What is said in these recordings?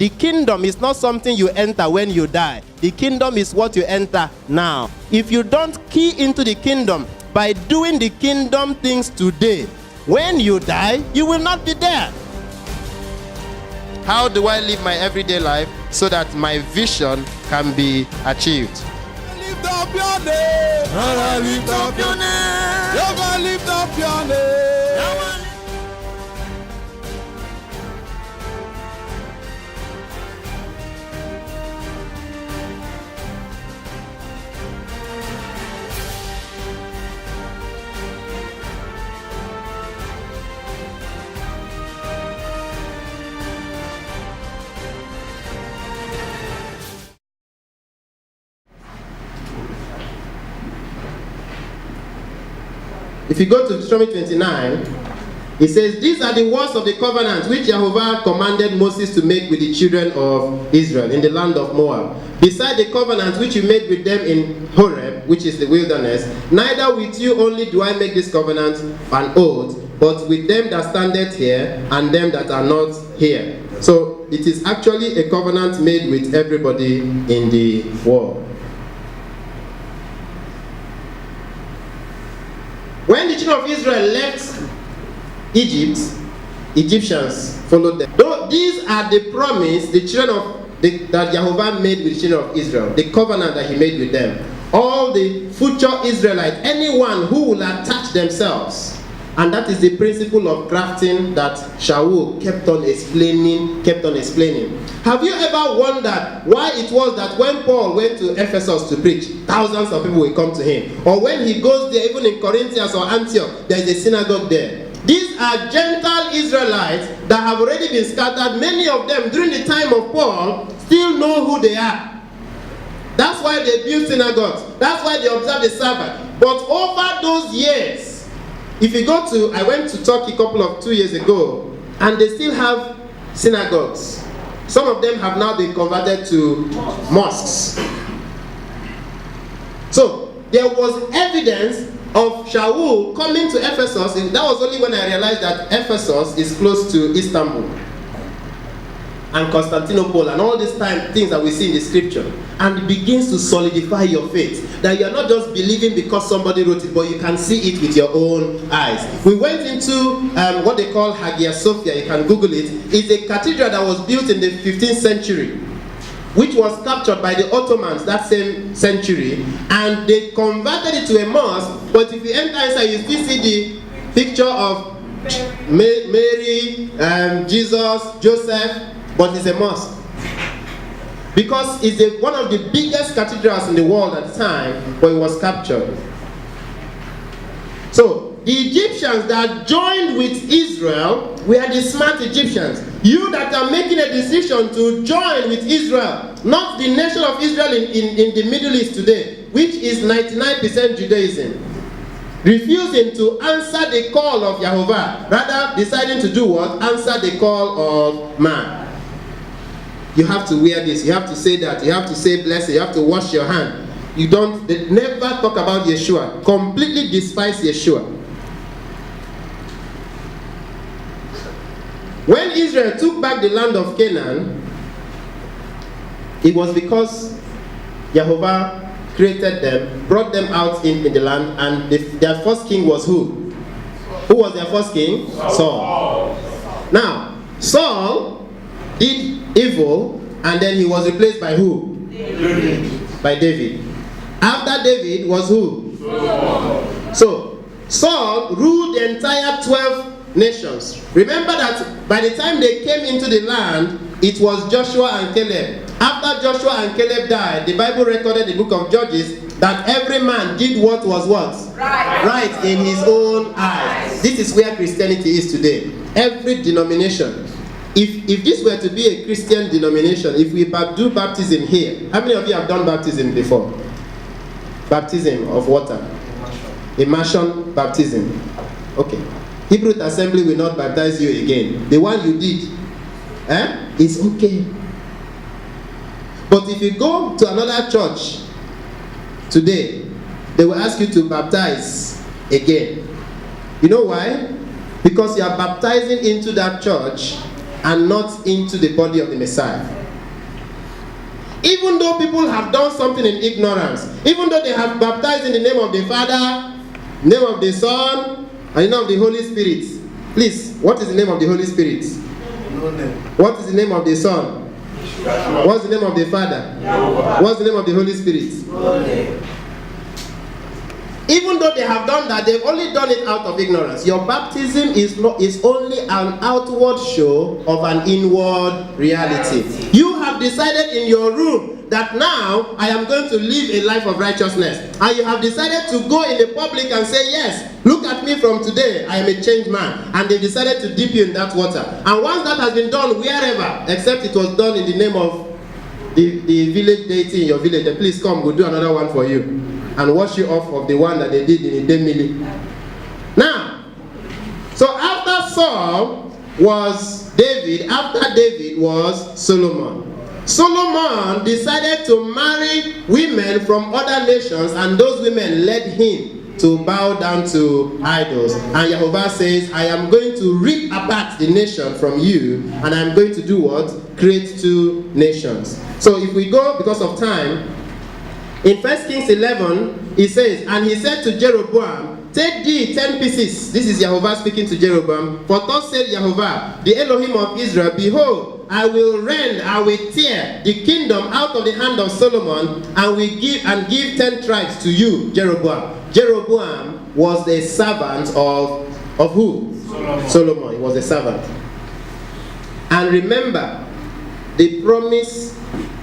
The kingdom is not something you enter when you die. The kingdom is what you enter now. If you don't key into the kingdom by doing the kingdom things today, when you die, you will not be there. How do I live my everyday life so that my vision can be achieved? Lift up your name. Lift up your name. Lift up your name. If you go to Deuteronomy 29, it says, "These are the words of the covenant which Jehovah commanded Moses to make with the children of Israel in the land of Moab. Beside the covenant which you made with them in Horeb, which is the wilderness, neither with you only do I make this covenant an oath, but with them that standeth here and them that are not here." So it is actually a covenant made with everybody in the world. When the children of Israel left Egypt, Egyptians followed them. Though these are the promise the children of that Jehovah made with the children of Israel, the covenant that he made with them. All the future Israelites, anyone who will attach themselves, and that is the principle of grafting that Shaul kept on explaining. Have you ever wondered why it was that when Paul went to Ephesus to preach, thousands of people will come to him? Or when he goes there, even in Corinthians or Antioch, there is a synagogue there. These are Gentile Israelites that have already been scattered. Many of them, during the time of Paul, still know who they are. That's why they build synagogues. That's why they observe the Sabbath. But over those years, if you go to, I went to Turkey 2 years ago, and they still have synagogues. Some of them have now been converted to mosques. So there was evidence of Shaul coming to Ephesus. That was only when I realized that Ephesus is close to Istanbul and Constantinople and all these things that we see in the scripture, and it begins to solidify your faith, that you are not just believing because somebody wrote it, but you can see it with your own eyes. We went into what they call Hagia Sophia. You can Google it. It's a cathedral that was built in the 15th century, which was captured by the Ottomans that same century, and they converted it to a mosque. But if you enter inside, you still see the picture of Mary, Jesus, Joseph, but it's a mosque. Because it's one of the biggest cathedrals in the world at the time, but it was captured. So the Egyptians that joined with Israel were the smart Egyptians. You that are making a decision to join with Israel, not the nation of Israel in the Middle East today, which is 99% Judaism, refusing to answer the call of Jehovah, rather deciding to do what? Answer the call of man. You have to wear this, you have to say that, you have to say blessing, you have to wash your hand. They never talk about Yeshua. Completely despise Yeshua. When Israel took back the land of Canaan, it was because Jehovah created them, brought them out in the land, and their first king was who? Who was their first king? Saul. Now, Saul did evil, and then he was replaced by who? David. By David. After David was who? So, Saul ruled the entire 12 nations. Remember that by the time they came into the land, it was Joshua and Caleb. After Joshua and Caleb died, the Bible recorded in the book of Judges that every man did what was what? Right in his own eyes. This is where Christianity is today. Every denomination. If this were to be a Christian denomination, if we do baptism here, how many of you have done baptism before? Baptism of water. Immersion baptism. Okay. Hebrew Assembly will not baptize you again. The one you did, is okay. But if you go to another church today, they will ask you to baptize again. You know why? Because you are baptizing into that church and not into the body of the Messiah. Even though people have done something in ignorance, even though they have baptized in the name of the Father, name of the Son, and the name of the Holy Spirit. Please, what is the name of the Holy Spirit? No name. What is the name of the Son? What's the name of the Father? What's the name of the Holy Spirit? No name. Even though they have done that, they've only done it out of ignorance. Your baptism is only an outward show of an inward reality. You have decided in your room that now I am going to live a life of righteousness. And you have decided to go in the public and say, yes, look at me from today, I am a changed man. And they decided to dip you in that water. And once that has been done wherever, except it was done in the name of the village deity in your village, then please come, we'll do another one for you. And wash you off of the one that they did in the Demili. Now, so after Saul was David, after David was Solomon. Solomon decided to marry women from other nations, and those women led him to bow down to idols. And Jehovah says, I am going to rip apart the nation from you, and I am going to do what? Create two nations. So if we go, because of time, in 1 Kings 11, he says, and he said to Jeroboam, take thee 10 pieces. This is Jehovah speaking to Jeroboam. For thus said Jehovah, the Elohim of Israel, behold, I will rend, I will tear the kingdom out of the hand of Solomon, and will give 10 tribes to you, Jeroboam. Jeroboam was the servant of who? Solomon. He was a servant. And remember, the promise,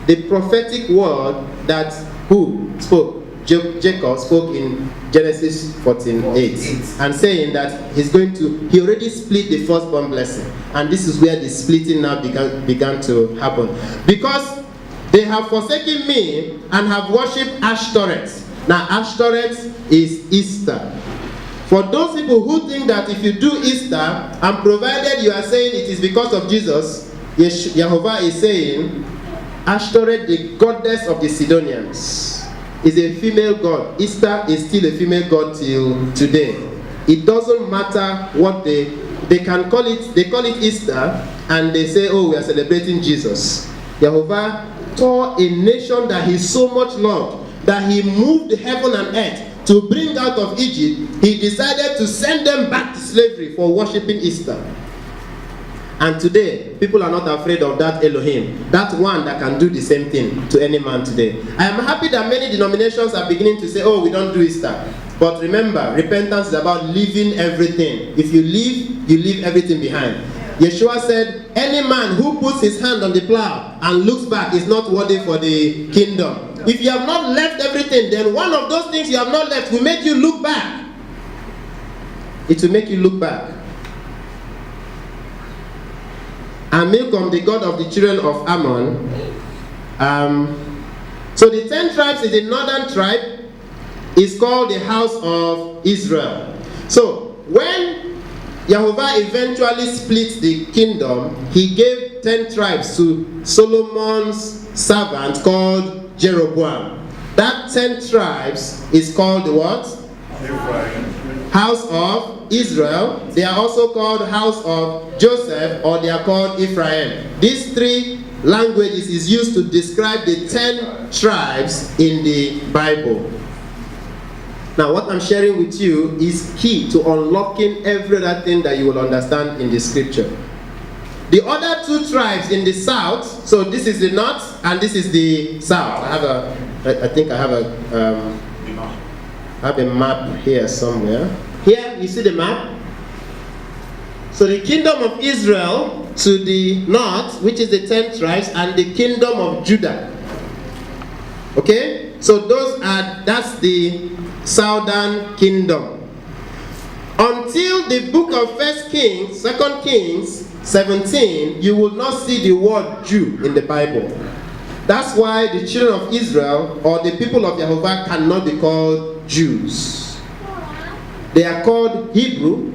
the prophetic word that who spoke? Jacob spoke in Genesis 14:8, and saying that he already split the firstborn blessing. And this is where the splitting now began to happen. Because they have forsaken me and have worshipped Ashtoreth. Now Ashtoreth is Easter. For those people who think that if you do Easter, and provided you are saying it is because of Jesus, Jehovah is saying, Ashtoreth, the goddess of the Sidonians, is a female god. Easter is still a female god till today. It doesn't matter what they can call it. They call it Easter, and they say, oh, we are celebrating Jesus. Jehovah tore a nation that he so much loved, that he moved heaven and earth to bring out of Egypt. He decided to send them back to slavery for worshiping Easter. And today, people are not afraid of that Elohim, that one that can do the same thing to any man today. I am happy that many denominations are beginning to say, oh, we don't do Easter. But remember, repentance is about leaving everything. If you leave everything behind. Yeshua said, any man who puts his hand on the plow and looks back is not worthy for the kingdom. If you have not left everything, then one of those things you have not left will make you look back. It will make you look back. And Milcom, the god of the children of Ammon. So the 10 tribes is the northern tribe. Is called the house of Israel. So when Jehovah eventually split the kingdom, he gave 10 tribes to Solomon's servant called Jeroboam. That 10 tribes is called the what? Ephraim. House of Israel. They are also called House of Joseph, or they are called Ephraim. These three languages is used to describe the 10 tribes in the Bible. Now what I'm sharing with you is key to unlocking every other thing that you will understand in the scripture. The other 2 tribes in the south, so this is the north and this is the south. I think I have a map here somewhere. Here, you see the map? So the kingdom of Israel to the north, which is the 10 tribes, and the kingdom of Judah. Okay? So that's the southern kingdom. Until the book of 2 Kings 17, you will not see the word Jew in the Bible. That's why the children of Israel, or the people of Jehovah, cannot be called Jews. They are called Hebrew,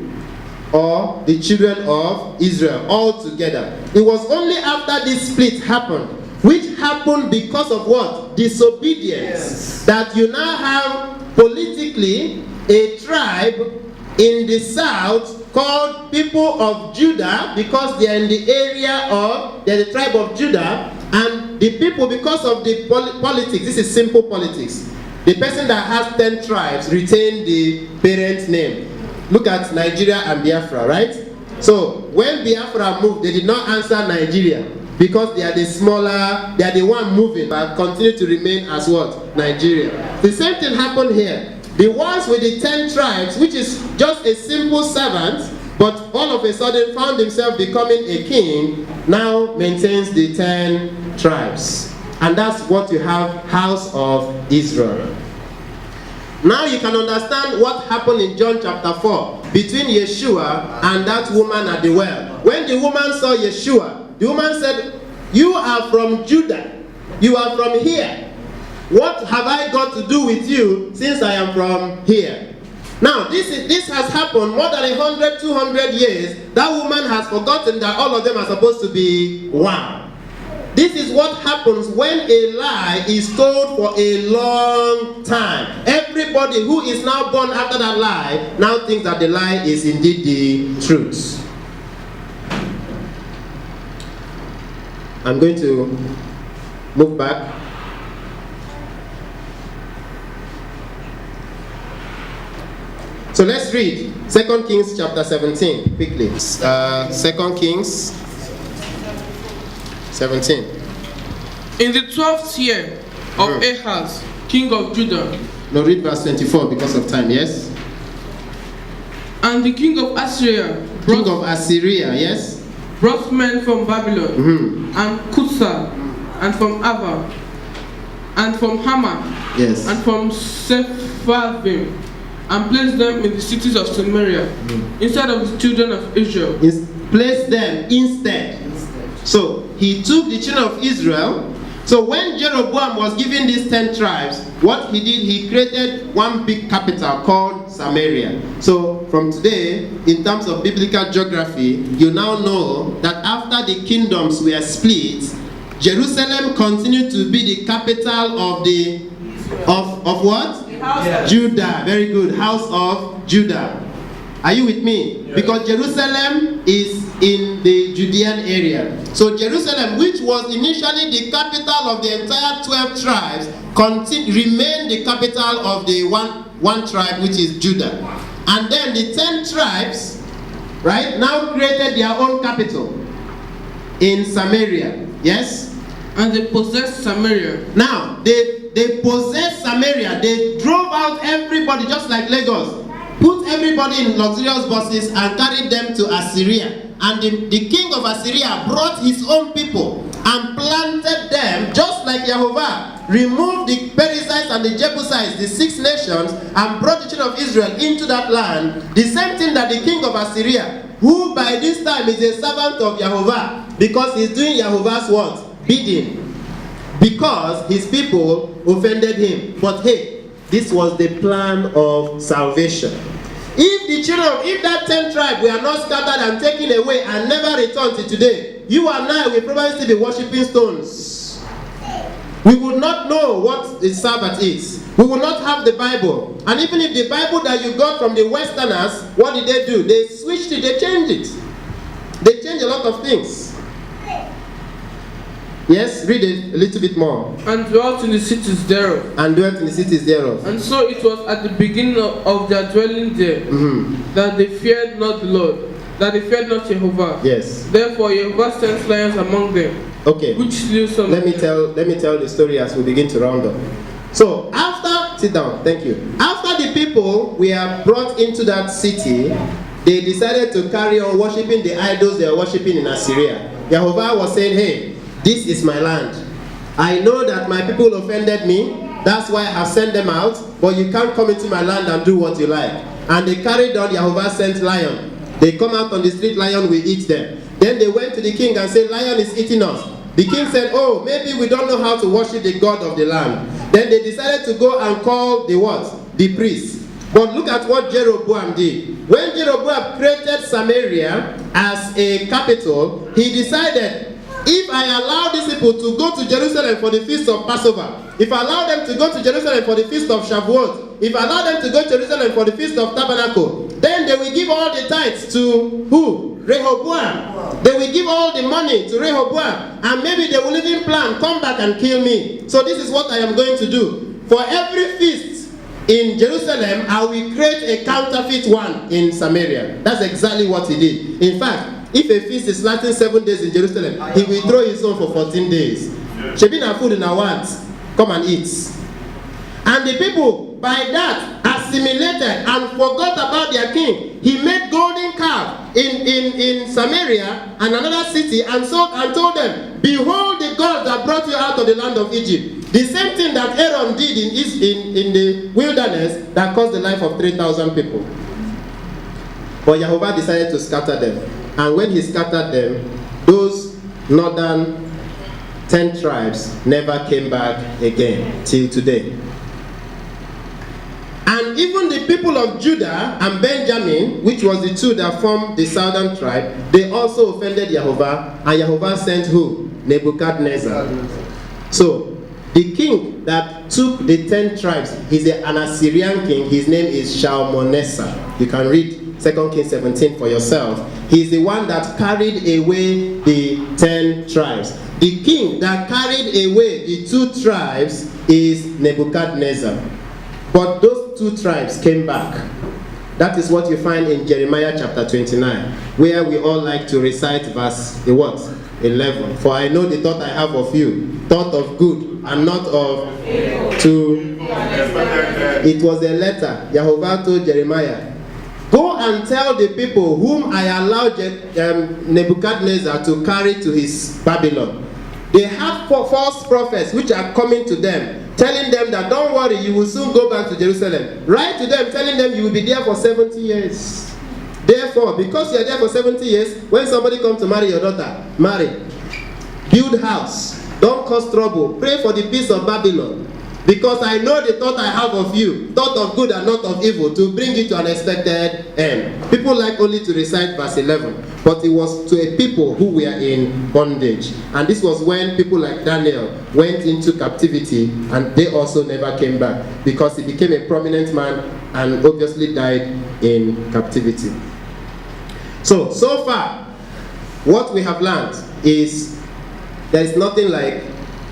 or the children of Israel, all together. It was only after this split happened, which happened because of what? Disobedience. Yes. That you now have politically a tribe in the south called people of Judah because they are in the area of, they're the tribe of Judah, and the people because of the politics. This is simple politics. The person that has 10 tribes retain the parent name. Look at Nigeria and Biafra, right? So when Biafra moved, they did not answer Nigeria because they are the smaller, they are the one moving, but continue to remain as what? Nigeria. The same thing happened here. The ones with the 10 tribes, which is just a simple servant, but all of a sudden found himself becoming a king, now maintains the 10 tribes. And that's what you have, House of Israel. Now you can understand what happened in John chapter 4 between Yeshua and that woman at the well. When the woman saw Yeshua, the woman said, "You are from Judah. You are from here. What have I got to do with you since I am from here?" Now this has happened more than 100, 200 years. That woman has forgotten that all of them are supposed to be one. This is what happens when a lie is told for a long time. Everybody who is now born after that lie now thinks that the lie is indeed the truth. I'm going to move back. So let's read 2 Kings chapter 17 quickly. 2 Kings 17. In the 12th year of Ahaz, king of Judah. No, read verse 24 because of time, yes? And the king of Assyria yes? brought men from Babylon, and Cusa, and from Ava, and from Hamath, yes, and from Sepharvaim, and placed them in the cities of Samaria, instead of the children of Israel. Placed them instead. So he took the children of Israel. So when Jeroboam was given these 10 tribes, what he did, he created one big capital called Samaria. So from today, in terms of biblical geography, you now know that after the kingdoms were split, Jerusalem continued to be the capital of the of what? Judah. Very good. House of Judah. Are you with me? Yeah. Because Jerusalem is in the Judean area. So Jerusalem, which was initially the capital of the entire 12 tribes, remained the capital of the one tribe, which is Judah. And then the 10 tribes, right, now created their own capital in Samaria. Yes? And they possessed Samaria. Now, they possessed Samaria. They drove out everybody, just like Lagos. Put everybody in luxurious buses and carried them to Assyria. And the king of Assyria brought his own people and planted them, just like Jehovah removed the Perizzites and the Jebusites, the 6 nations, and brought the children of Israel into that land. The same thing that the king of Assyria, who by this time is a servant of Jehovah, because he's doing Jehovah's what? Bidding. Because his people offended him. But hey, this was the plan of salvation. If that 10 tribe were not scattered and taken away and never returned to today, you and I will probably still be worshipping stones. We would not know what the Sabbath is. We will not have the Bible. And even if the Bible that you got from the Westerners, what did they do? They switched it, they changed it. They changed a lot of things. Yes, read it a little bit more. And dwelt in the cities thereof. And dwelt in the cities thereof. And so it was at the beginning of their dwelling there, that they feared not the Lord, that they feared not Jehovah. Yes. Therefore Jehovah sent lions among them. Okay. Which slew some. Let me tell the story as we begin to round up. So sit down, thank you. After the people were brought into that city, they decided to carry on worshipping the idols they were worshipping in Assyria. Jehovah was saying, hey, this is my land. I know that my people offended me. That's why I have sent them out. But you can't come into my land and do what you like. And they carried on. Jehovah sent lion. They come out on the street, lion will eat them. Then they went to the king and said, lion is eating us. The king said, oh, maybe we don't know how to worship the God of the land. Then they decided to go and call the what? The priest. But look at what Jeroboam did. When Jeroboam created Samaria as a capital, he decided, if I allow these people to go to Jerusalem for the feast of Passover, if I allow them to go to Jerusalem for the feast of Shavuot, if I allow them to go to Jerusalem for the Feast of Tabernacle, then they will give all the tithes to who? Rehoboam. They will give all the money to Rehoboam, and maybe they will even plan, come back and kill me. So this is what I am going to do. For every feast in Jerusalem, I will create a counterfeit one in Samaria. That's exactly what he did. In fact, if a feast is lasting 7 days in Jerusalem, he will throw his own for 14 days. Shebina food in our want, come and eat. And the people, by that, assimilated and forgot about their king. He made golden calf in Samaria and another city and told them, behold the God that brought you out of the land of Egypt. The same thing that Aaron did in the wilderness that caused the life of 3,000 people. But Jehovah decided to scatter them. And when he scattered them, those northern 10 tribes never came back again till today. And even the people of Judah and Benjamin, which was the two that formed the southern tribe, they also offended Jehovah, and Jehovah sent who? Nebuchadnezzar. So, the king that took the 10 tribes, he's an Assyrian king. His name is Shalmaneser. You can read 2 Kings 17 for yourself. He's the one that carried away the 10 tribes. The king that carried away the 2 tribes is Nebuchadnezzar. But those 2 tribes came back. That is what you find in Jeremiah chapter 29, where we all like to recite verse 11. For I know the thought I have of you, thought of good and not of to. It was a letter Jehovah told Jeremiah. Go and tell the people whom I allowed Nebuchadnezzar to carry to his Babylon. They have false prophets which are coming to them, telling them that don't worry, you will soon go back to Jerusalem. Write to them, telling them you will be there for 70 years. Therefore, because you are there for 70 years, when somebody comes to marry your daughter, marry. Build house. Don't cause trouble. Pray for the peace of Babylon. Because I know the thought I have of you, thought of good and not of evil, to bring you to an expected end. People like only to recite verse 11, but it was to a people who were in bondage. And this was when people like Daniel went into captivity, and they also never came back, because he became a prominent man and obviously died in captivity. So far, what we have learned is there is nothing like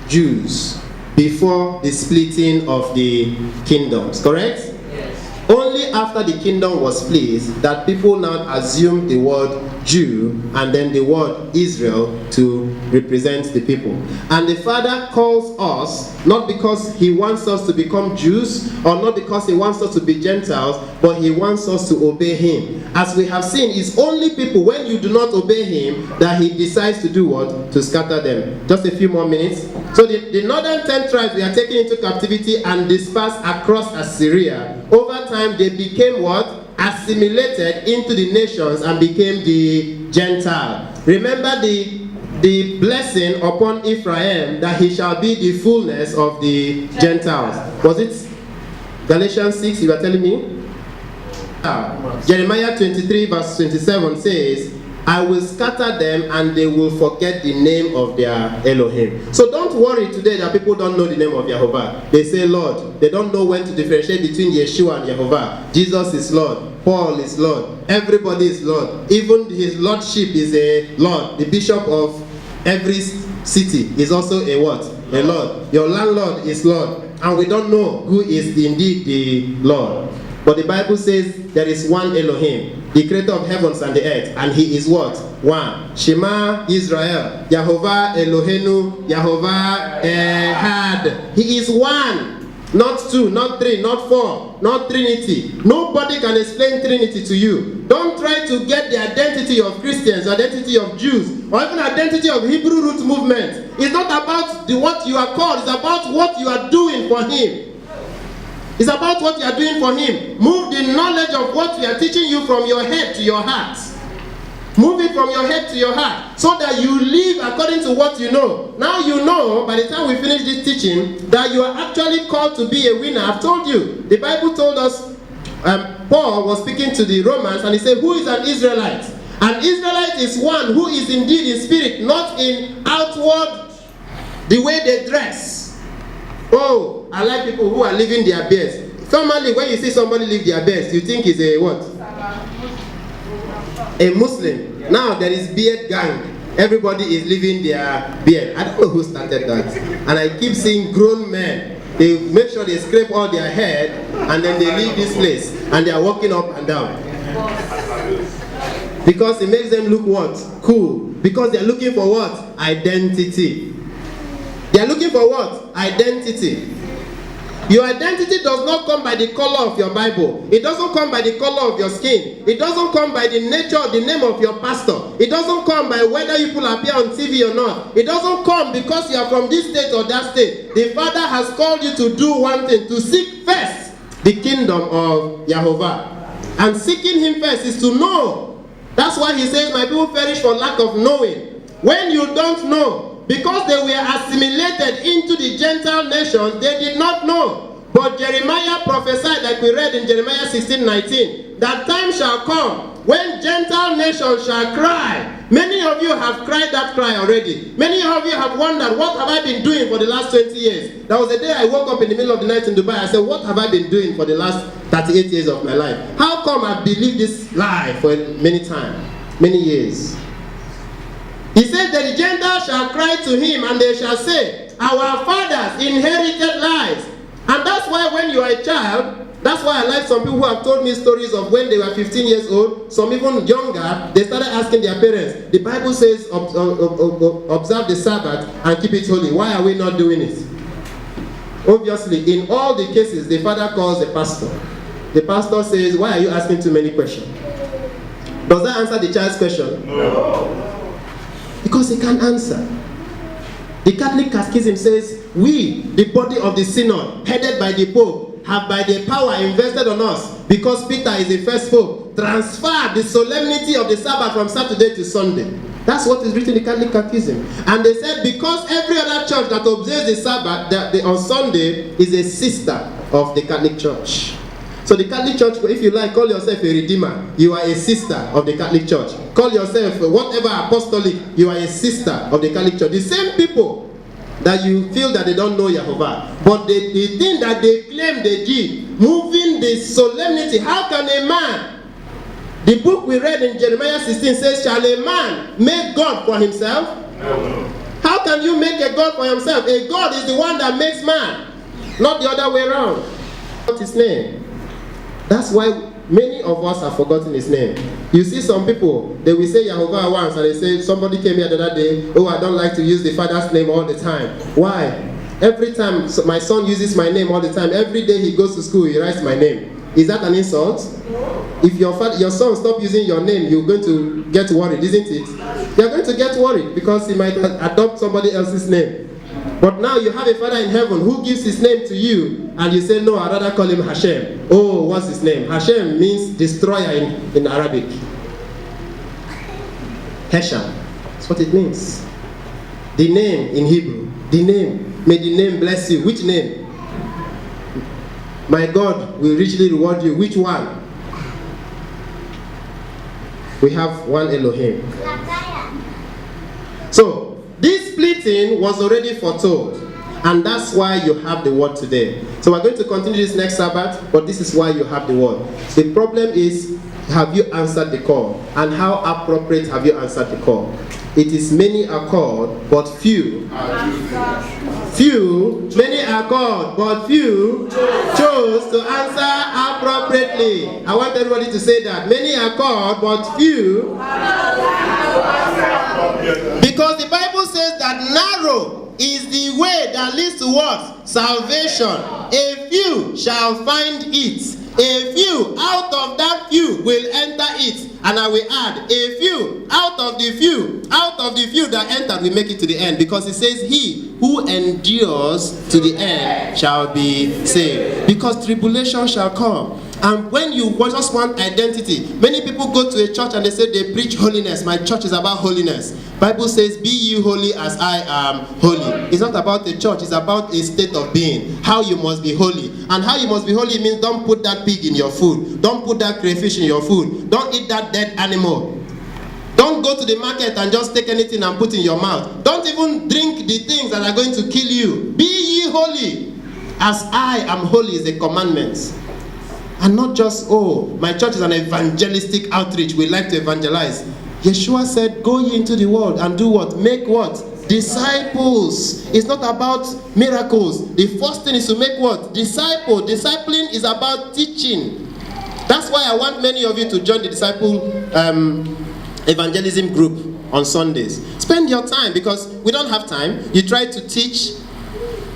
Jews before the splitting of the kingdoms, correct? Yes. Only after the kingdom was split that people now assume the word Jew and then the word Israel to represent the people. And the Father calls us not because he wants us to become Jews or not because he wants us to be Gentiles, but he wants us to obey him. As we have seen, it's only people when you do not obey him that he decides to do what? To scatter them. Just a few more minutes. So the northern 10 tribes were taken into captivity and dispersed across Assyria. Over time they became what? Assimilated into the nations and became the Gentile. Remember the blessing upon Ephraim that he shall be the fullness of the Gentiles. Was it Galatians 6 you are telling me? Jeremiah 23 verse 27 says, I will scatter them and they will forget the name of their Elohim. So don't worry today that people don't know the name of Jehovah. They say Lord. They don't know when to differentiate between Yeshua and Jehovah. Jesus is Lord. Paul is Lord. Everybody is Lord. Even his lordship is a Lord. The bishop of every city is also a what? A Lord. Your landlord is Lord. And we don't know who is indeed the Lord. But the Bible says there is one Elohim, the creator of heavens and the earth, and he is what? One. Shema Israel, Yehovah Eloheinu, Yehovah Ehad. He is one. Not 2, not 3, not 4, not Trinity. Nobody can explain Trinity to you. Don't try to get the identity of Christians, identity of Jews, or even identity of Hebrew root movement. It's not about what you are called, it's about what you are doing for him. It's about what you are doing for him. Move the knowledge of what we are teaching you from your head to your heart. Move it from your head to your heart so that you live according to what you know. Now you know, by the time we finish this teaching, that you are actually called to be a winner. I've told you. The Bible told us, Paul was speaking to the Romans and he said, who is an Israelite? An Israelite is one who is indeed in spirit, not in outward, the way they dress. Oh, I like people who are leaving their beards. Normally, when you see somebody leave their best, you think he's a what? A Muslim. Now there is beard gang. Everybody is leaving their beard. I don't know who started that. And I keep seeing grown men. They make sure they scrape all their head and then they leave this place and they are walking up and down. Because it makes them look what? Cool. Because they are looking for what? Identity. They are looking for what? Identity. Your identity does not come by the color of your Bible. It doesn't come by the color of your skin. It doesn't come by the nature of the name of your pastor. It doesn't come by whether you people appear on TV or not. It doesn't come because you are from this state or that state. The Father has called you to do one thing, to seek first the kingdom of Jehovah. And seeking him first is to know. That's why he says, my people perish for lack of knowing. When you don't know, because they were assimilated into the Gentile nations, they did not know. But Jeremiah prophesied, like we read in Jeremiah 16:19, that time shall come when Gentile nations shall cry. Many of you have cried that cry already. Many of you have wondered, what have I been doing for the last 20 years? There was a day I woke up in the middle of the night in Dubai. I said, what have I been doing for the last 38 years of my life? How come I believed this lie for many years? He said that the Gentiles shall cry to him and they shall say, our fathers inherited lies. And that's why when you are a child, that's why I like some people who have told me stories of when they were 15 years old, some even younger, they started asking their parents, the Bible says observe the Sabbath and keep it holy. Why are we not doing it? Obviously, in all the cases, the father calls the pastor. The pastor says, why are you asking too many questions? Does that answer the child's question? No. Because he can't answer. The Catholic Catechism says, we, the body of the synod, headed by the Pope, have by the power invested on us, because Peter is the first Pope, transferred the solemnity of the Sabbath from Saturday to Sunday. That's what is written in the Catholic Catechism. And they said, because every other church that observes the Sabbath on Sunday is a sister of the Catholic Church. So the Catholic Church, if you like, call yourself a redeemer. You are a sister of the Catholic Church. Call yourself whatever apostolic. You are a sister of the Catholic Church. The same people that you feel that they don't know Jehovah, but the thing that they claim they did, moving the solemnity. How can a man? The book we read in Jeremiah 16 says, shall a man make God for himself? No. How can you make a God for himself? A God is the one that makes man, not the other way around. What's his name? That's why many of us have forgotten his name. You see some people, they will say Jehovah once, and they say, somebody came here the other day, oh, I don't like to use the father's name all the time. Why? Every time my son uses my name all the time, every day he goes to school, he writes my name. Is that an insult? If your son stops using your name, you're going to get worried, isn't it? You're going to get worried because he might adopt somebody else's name. But now you have a Father in heaven who gives his name to you, and you say, no, I'd rather call him Hashem. Oh, what's his name? Hashem means destroyer in Arabic. Hesham. That's what it means. The name in Hebrew. The name. May the name bless you. Which name? My God will richly reward you. Which one? We have one Elohim. So, this splitting was already foretold, and that's why you have the word today. So we're going to continue this next Sabbath, but this is why you have the word. The problem is, have you answered the call? And how appropriate have you answered the call? It is many are called, but few. Many are called, but few chose to answer appropriately. I want everybody to say that. Many are called, but few. Because the Bible says that narrow is the way that leads to what? Salvation. A few shall find it. A few out of that few will enter it. And I will add, a few out of the few that entered will make it to the end. Because it says, he who endures to the end shall be saved. Because tribulation shall come. And when you just want identity, many people go to a church and they say they preach holiness. My church is about holiness. Bible says, be ye holy as I am holy. It's not about the church, it's about a state of being. How you must be holy. And how you must be holy means don't put that pig in your food. Don't put that crayfish in your food. Don't eat that dead animal. Don't go to the market and just take anything and put in your mouth. Don't even drink the things that are going to kill you. Be ye holy as I am holy is a commandment. And not just, oh, my church is an evangelistic outreach, we like to evangelize. Yeshua said, go ye into the world and do what? Make what? Disciples. It's not about miracles. The first thing is to make what? Disciple. Discipling is about teaching. That's why I want many of you to join the disciple evangelism group on Sundays. Spend your time, because we don't have time. You try to teach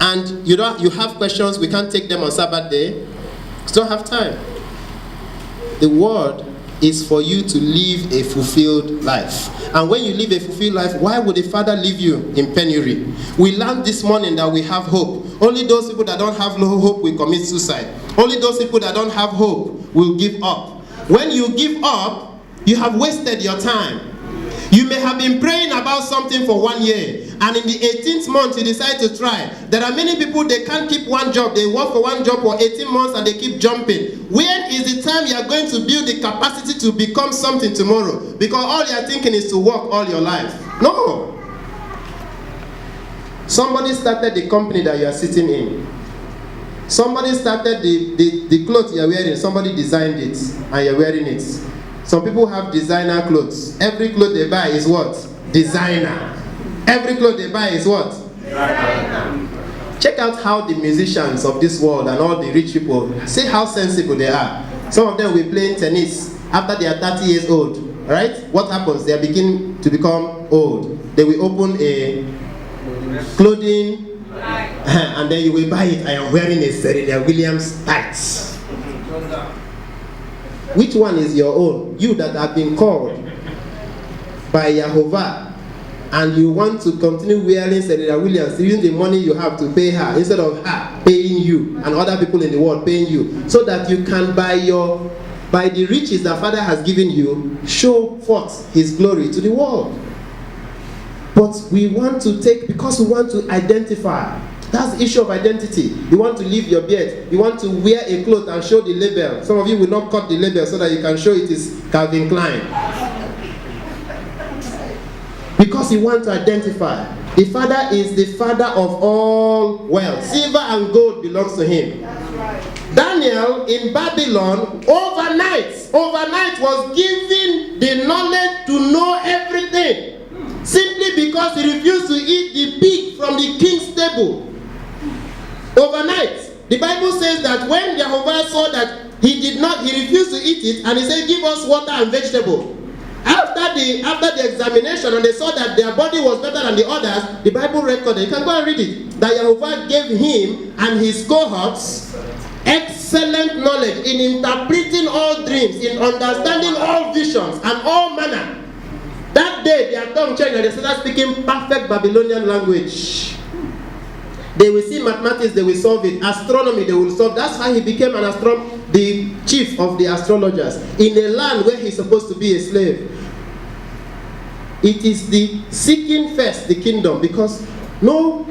and you have questions, we can't take them on Sabbath day. You don't have time. The word is for you to live a fulfilled life. And when you live a fulfilled life, why would a father leave you in penury? We learned this morning that we have hope. Only those people that don't have no hope will commit suicide. Only those people that don't have hope will give up. When you give up, you have wasted your time. You may have been praying about something for 1 year, and in the 18th month you decide to try. There are many people, they can't keep one job. They work for one job for 18 months and they keep jumping. When is the time you are going to build the capacity to become something tomorrow? Because all you are thinking is to work all your life. No. Somebody started the company that you are sitting in. Somebody started the clothes you are wearing. Somebody designed it and you are wearing it. Some people have designer clothes. Every clothes they buy is what? Designer. Every clothes they buy is what? Designer. Check out how the musicians of this world and all the rich people, see how sensible they are. Some of them will be playing tennis after they are 30 years old. Right? What happens? They begin to become old. They will open a clothing and then you will buy it. I am wearing a Serena Williams tights. Which one is your own? You that have been called by Jehovah and you want to continue wearing Serena Williams, using the money you have to pay her instead of her paying you and other people in the world paying you, so that you can by the riches that Father has given you, show forth His glory to the world. But we want to take, because we want to identify. That's the issue of identity. You want to leave your beard. You want to wear a cloth and show the label. Some of you will not cut the label so that you can show it is Calvin Klein. Because you want to identify. The Father is the Father of all wealth. Silver and gold belongs to Him. Daniel in Babylon overnight was given the knowledge to know everything. Simply because he refused to eat the pig from the king's table. Overnight, the Bible says that when Jehovah saw that he refused to eat it, and he said, give us water and vegetable. After the examination, and they saw that their body was better than the others, the Bible recorded, you can go and read it, that Jehovah gave him and his cohorts excellent knowledge in interpreting all dreams, in understanding all visions and all manner. That day, their tongue changed and they started speaking perfect Babylonian language. They will see mathematics, they will solve it. Astronomy, they will solve. That's how he became the chief of the astrologers in a land where he's supposed to be a slave. It is the seeking first the kingdom, because no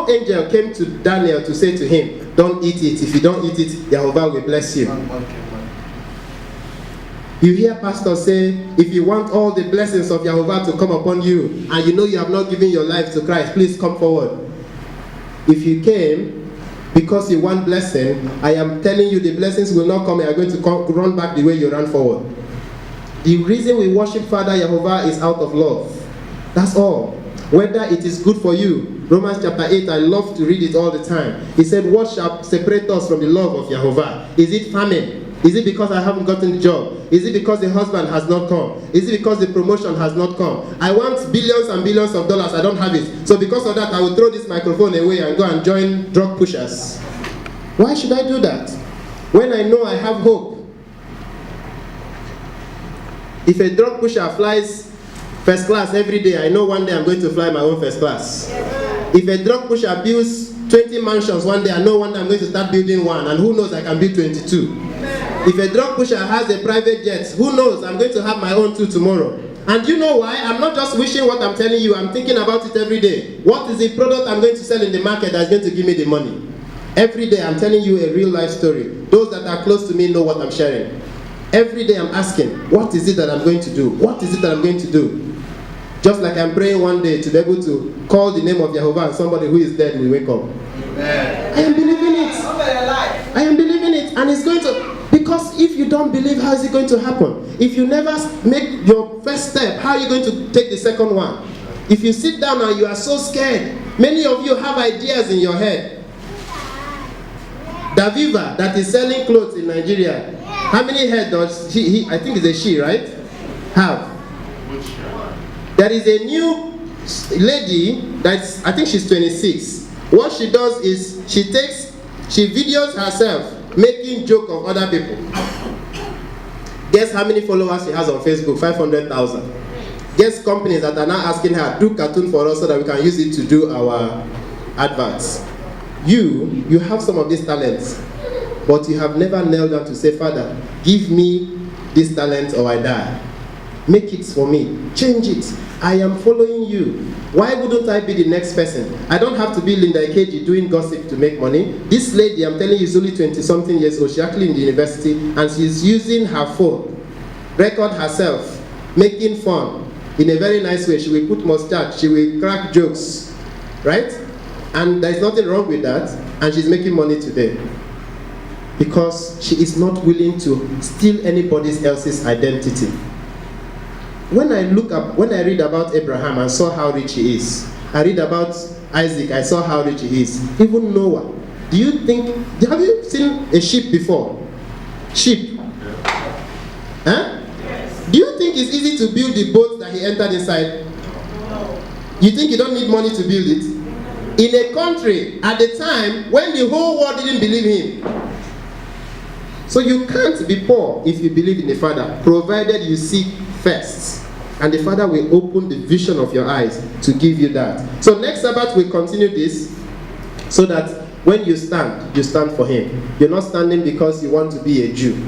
angel came to Daniel to say to him, don't eat it. If you don't eat it, Jehovah will bless you. You hear pastors say, if you want all the blessings of Jehovah to come upon you, and you know you have not given your life to Christ, please come forward. If you came because you want blessing, I am telling you the blessings will not come and you are going to run back the way you ran forward. The reason we worship Father Jehovah is out of love. That's all. Whether it is good for you. Romans chapter 8, I love to read it all the time. He said, what shall separate us from the love of Jehovah? Is it famine? Is it because I haven't gotten the job? Is it because the husband has not come? Is it because the promotion has not come? I want billions and billions of dollars, I don't have it. So because of that, I will throw this microphone away and go and join drug pushers. Why should I do that? When I know I have hope. If a drug pusher flies first class every day, I know one day I'm going to fly my own first class. If a drug pusher builds 20 mansions one day, I know one day I'm going to start building one, and who knows, I can build 22. If a drug pusher has a private jet, who knows, I'm going to have my own too tomorrow. And you know why? I'm not just wishing what I'm telling you, I'm thinking about it every day. What is the product I'm going to sell in the market that's going to give me the money? Every day I'm telling you a real life story. Those that are close to me know what I'm sharing. Every day I'm asking, what is it that I'm going to do? What is it that I'm going to do? Just like I'm praying one day to be able to call the name of Jehovah and somebody who is dead will wake up. Amen. I am believing it. I am believing it. And it's going to... Because if you don't believe, how is it going to happen? If you never make your first step, how are you going to take the second one? If you sit down and you are so scared, many of you have ideas in your head. Daviva, that is selling clothes in Nigeria, how many head does he, I think it's a she, right? Have. There is a new lady that's, I think she's 26. What she does is she videos herself making joke of other people. Guess how many followers she has on Facebook? 500,000. Guess companies that are now asking her, do cartoon for us so that we can use it to do our adverts. You have some of these talents, but you have never knelt down to say, Father, give me this talent or I die. Make it for me. Change it. I am following you. Why wouldn't I be the next person? I don't have to be Linda Ikeji doing gossip to make money. This lady, I'm telling you, is only 20-something years old. She's actually in the university, and she's using her phone, record herself, making fun in a very nice way. She will put mustache, she will crack jokes, right? And there's nothing wrong with that, and she's making money today. Because she is not willing to steal anybody else's identity. When I read about Abraham and saw how rich he is, I read about Isaac, I saw how rich he is. Even Noah. Have you seen a ship before? Sheep. Huh? Yes. Do you think it's easy to build the boat that he entered inside? No. You think you don't need money to build it? In a country at the time when the whole world didn't believe him. So you can't be poor if you believe in the Father, provided you seek first. And the Father will open the vision of your eyes to give you that. So next Sabbath we'll continue this, so that when you stand for Him. You're not standing because you want to be a Jew.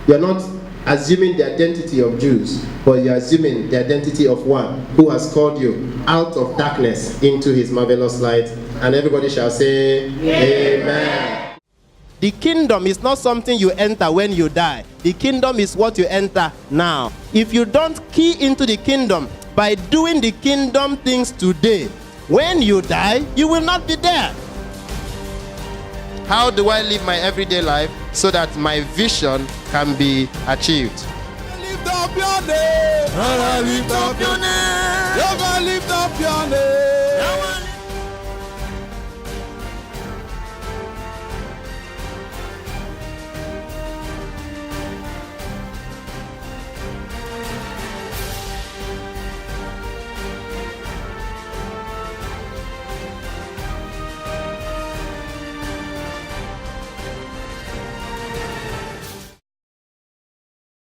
You're not assuming the identity of Jews, but you're assuming the identity of one who has called you out of darkness into His marvelous light. And everybody shall say, Amen. The kingdom is not something you enter when you die. The kingdom is what you enter now. If you don't key into the kingdom by doing the kingdom things today, when you die, you will not be there. How do I live my everyday life so that my vision can be achieved? Lift up your name. Lift up your name.